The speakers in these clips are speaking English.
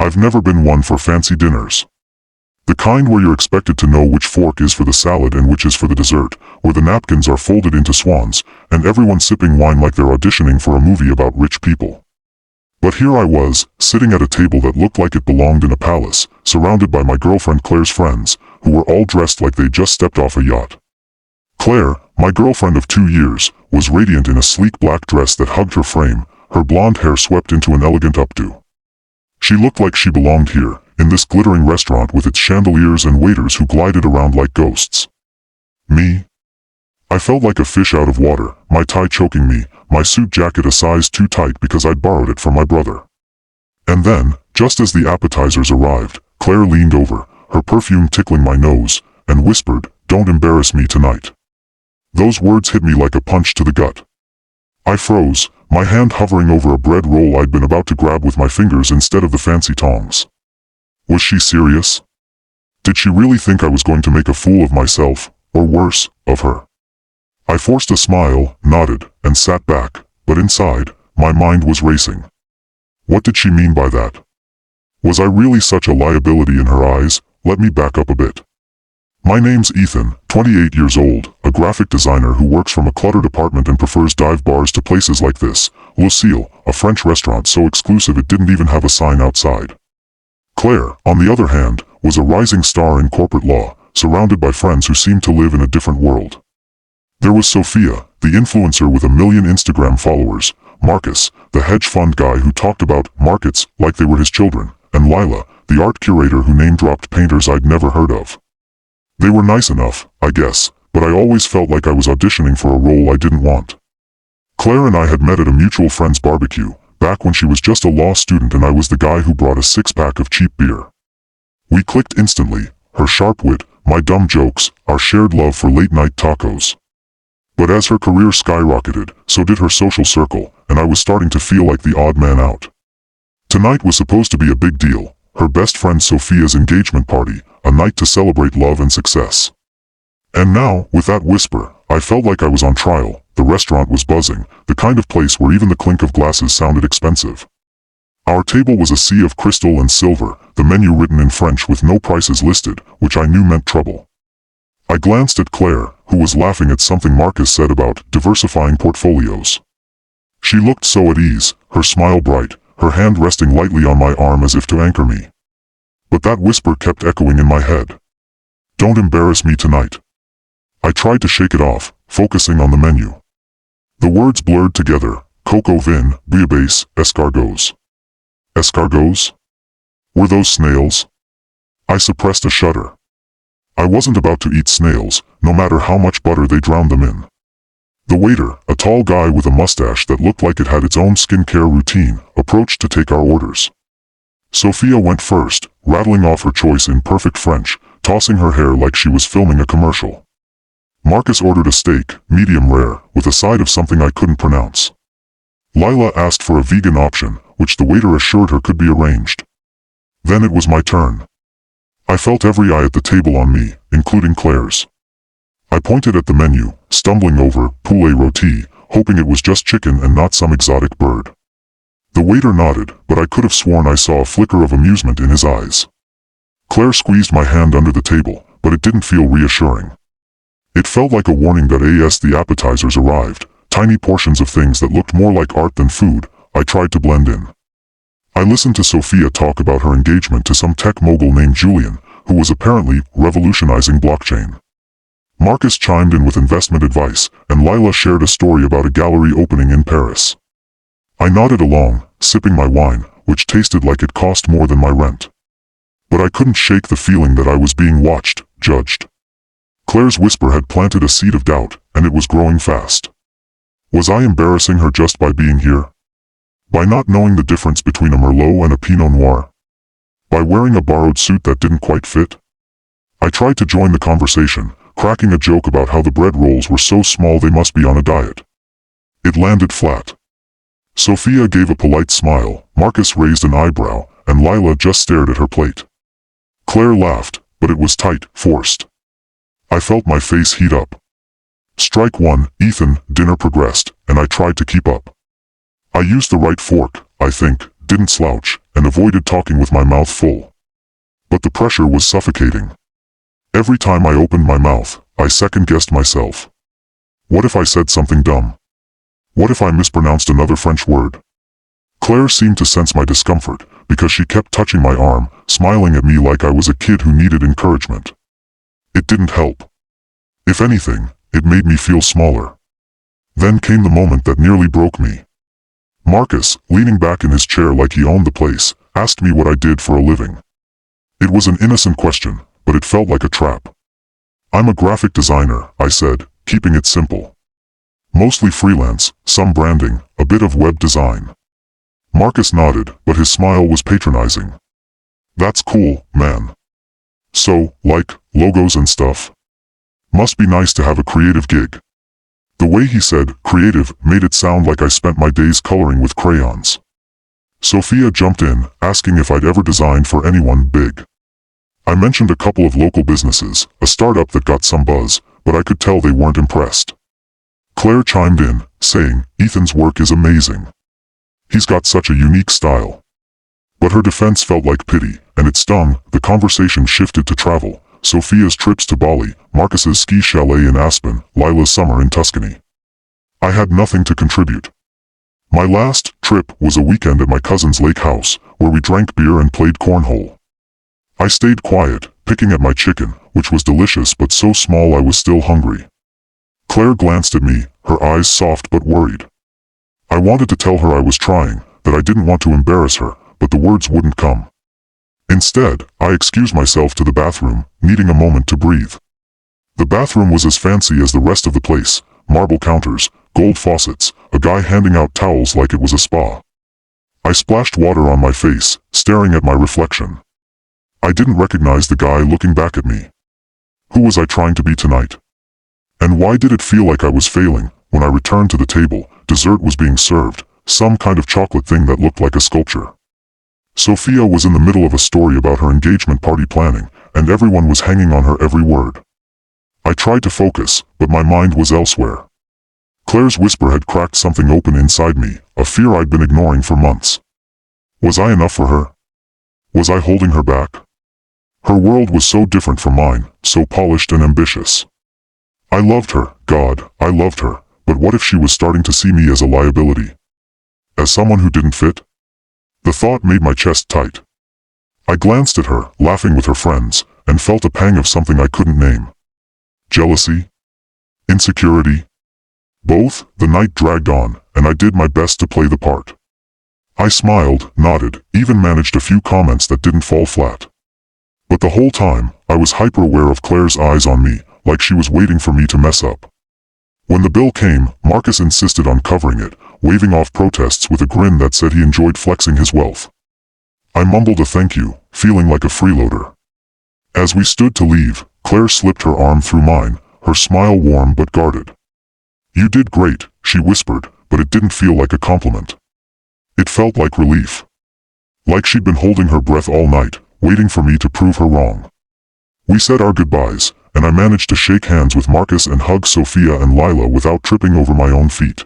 I've never been one for fancy dinners. The kind where you're expected to know which fork is for the salad and which is for the dessert, where the napkins are folded into swans, and everyone sipping wine like they're auditioning for a movie about rich people. But here I was, sitting at a table that looked like it belonged in a palace, surrounded by my girlfriend Claire's friends, who were all dressed like they just stepped off a yacht. Claire, my girlfriend of 2 years, was radiant in a sleek black dress that hugged her frame, her blonde hair swept into an elegant updo. She looked like she belonged here, in this glittering restaurant with its chandeliers and waiters who glided around like ghosts. Me? I felt like a fish out of water, my tie choking me, my suit jacket a size too tight because I'd borrowed it from my brother. And then, just as the appetizers arrived, Claire leaned over, her perfume tickling my nose, and whispered, "Don't embarrass me tonight." Those words hit me like a punch to the gut. I froze, my hand hovering over a bread roll I'd been about to grab with my fingers instead of the fancy tongs. Was she serious? Did she really think I was going to make a fool of myself, or worse, of her? I forced a smile, nodded, and sat back, but inside, my mind was racing. What did she mean by that? Was I really such a liability in her eyes? Let me back up a bit. My name's Ethan, 28 years old, a graphic designer who works from a cluttered apartment and prefers dive bars to places like this, Lucille, a French restaurant so exclusive it didn't even have a sign outside. Claire, on the other hand, was a rising star in corporate law, surrounded by friends who seemed to live in a different world. There was Sophia, the influencer with 1 million Instagram followers, Marcus, the hedge fund guy who talked about markets like they were his children, and Lila, the art curator who name-dropped painters I'd never heard of. They were nice enough, I guess, but I always felt like I was auditioning for a role I didn't want. Claire and I had met at a mutual friend's barbecue, back when she was just a law student and I was the guy who brought a six-pack of cheap beer. We clicked instantly, her sharp wit, my dumb jokes, our shared love for late-night tacos. But as her career skyrocketed, so did her social circle, and I was starting to feel like the odd man out. Tonight was supposed to be a big deal, her best friend Sophia's engagement party, a night to celebrate love and success. And now, with that whisper, I felt like I was on trial. The restaurant was buzzing, the kind of place where even the clink of glasses sounded expensive. Our table was a sea of crystal and silver, the menu written in French with no prices listed, which I knew meant trouble. I glanced at Claire, who was laughing at something Marcus said about diversifying portfolios. She looked so at ease, her smile bright, her hand resting lightly on my arm as if to anchor me. But that whisper kept echoing in my head. Don't embarrass me tonight. I tried to shake it off, focusing on the menu. The words blurred together, coco vin, bouillabaisse, escargots. Escargots? Were those snails? I suppressed a shudder. I wasn't about to eat snails, no matter how much butter they drowned them in. The waiter, a tall guy with a mustache that looked like it had its own skincare routine, approached to take our orders. Sophia went first, rattling off her choice in perfect French, tossing her hair like she was filming a commercial. Marcus ordered a steak, medium rare, with a side of something I couldn't pronounce. Lila asked for a vegan option, which the waiter assured her could be arranged. Then it was my turn. I felt every eye at the table on me, including Claire's. I pointed at the menu, stumbling over poulet rôti, hoping it was just chicken and not some exotic bird. The waiter nodded, but I could have sworn I saw a flicker of amusement in his eyes. Claire squeezed my hand under the table, but it didn't feel reassuring. It felt like a warning that as the appetizers arrived, tiny portions of things that looked more like art than food, I tried to blend in. I listened to Sophia talk about her engagement to some tech mogul named Julian, who was apparently revolutionizing blockchain. Marcus chimed in with investment advice, and Lila shared a story about a gallery opening in Paris. I nodded along, sipping my wine, which tasted like it cost more than my rent. But I couldn't shake the feeling that I was being watched, judged. Claire's whisper had planted a seed of doubt, and it was growing fast. Was I embarrassing her just by being here? By not knowing the difference between a Merlot and a Pinot Noir? By wearing a borrowed suit that didn't quite fit? I tried to join the conversation, cracking a joke about how the bread rolls were so small they must be on a diet. It landed flat. Sophia gave a polite smile, Marcus raised an eyebrow, and Lila just stared at her plate. Claire laughed, but it was tight, forced. I felt my face heat up. Strike one, Ethan, dinner progressed, and I tried to keep up. I used the right fork, I think, didn't slouch, and avoided talking with my mouth full. But the pressure was suffocating. Every time I opened my mouth, I second-guessed myself. What if I said something dumb? What if I mispronounced another French word? Claire seemed to sense my discomfort, because she kept touching my arm, smiling at me like I was a kid who needed encouragement. It didn't help. If anything, it made me feel smaller. Then came the moment that nearly broke me. Marcus, leaning back in his chair like he owned the place, asked me what I did for a living. It was an innocent question, but it felt like a trap. I'm a graphic designer, I said, keeping it simple. Mostly freelance, some branding, a bit of web design. Marcus nodded, but his smile was patronizing. That's cool, man. So, like, logos and stuff? Must be nice to have a creative gig. The way he said creative made it sound like I spent my days coloring with crayons. Sophia jumped in, asking if I'd ever designed for anyone big. I mentioned a couple of local businesses, a startup that got some buzz, but I could tell they weren't impressed. Claire chimed in, saying, Ethan's work is amazing. He's got such a unique style. But her defense felt like pity, and it stung. The conversation shifted to travel. Sophia's trips to Bali, Marcus's ski chalet in Aspen, Lila's summer in Tuscany. I had nothing to contribute. My last trip was a weekend at my cousin's lake house, where we drank beer and played cornhole. I stayed quiet, picking at my chicken, which was delicious but so small I was still hungry. Claire glanced at me, her eyes soft but worried. I wanted to tell her I was trying, that I didn't want to embarrass her, but the words wouldn't come. Instead, I excused myself to the bathroom, needing a moment to breathe. The bathroom was as fancy as the rest of the place, marble counters, gold faucets, a guy handing out towels like it was a spa. I splashed water on my face, staring at my reflection. I didn't recognize the guy looking back at me. Who was I trying to be tonight? And why did it feel like I was failing? When I returned to the table, dessert was being served, some kind of chocolate thing that looked like a sculpture. Sophia was in the middle of a story about her engagement party planning, and everyone was hanging on her every word. I tried to focus, but my mind was elsewhere. Claire's whisper had cracked something open inside me, a fear I'd been ignoring for months. Was I enough for her? Was I holding her back? Her world was so different from mine, so polished and ambitious. I loved her, God, I loved her, but what if she was starting to see me as a liability? As someone who didn't fit? The thought made my chest tight. I glanced at her, laughing with her friends, and felt a pang of something I couldn't name. Jealousy? Insecurity? Both. The night dragged on, and I did my best to play the part. I smiled, nodded, even managed a few comments that didn't fall flat. But the whole time, I was hyper-aware of Claire's eyes on me, like she was waiting for me to mess up. When the bill came, Marcus insisted on covering it, waving off protests with a grin that said he enjoyed flexing his wealth. I mumbled a thank you, feeling like a freeloader. As we stood to leave, Claire slipped her arm through mine, her smile warm but guarded. You did great, she whispered, but it didn't feel like a compliment. It felt like relief. Like she'd been holding her breath all night, waiting for me to prove her wrong. We said our goodbyes, and I managed to shake hands with Marcus and hug Sophia and Lila without tripping over my own feet.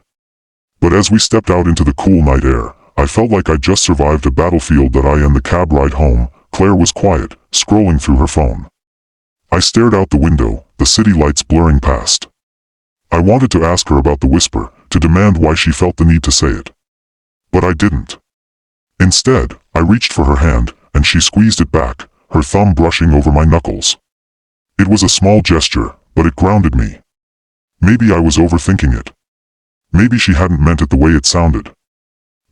But as we stepped out into the cool night air, I felt like I'd just survived a battlefield that I and the cab ride home. Claire was quiet, scrolling through her phone. I stared out the window, the city lights blurring past. I wanted to ask her about the whisper, to demand why she felt the need to say it. But I didn't. Instead, I reached for her hand, and she squeezed it back, her thumb brushing over my knuckles. It was a small gesture, but it grounded me. Maybe I was overthinking it. Maybe she hadn't meant it the way it sounded.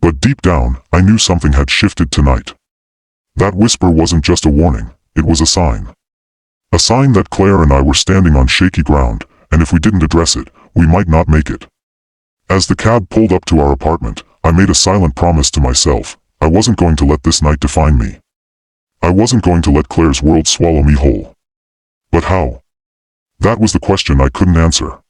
But deep down, I knew something had shifted tonight. That whisper wasn't just a warning, it was a sign. A sign that Claire and I were standing on shaky ground, and if we didn't address it, we might not make it. As the cab pulled up to our apartment, I made a silent promise to myself. I wasn't going to let this night define me. I wasn't going to let Claire's world swallow me whole. But how? That was the question I couldn't answer.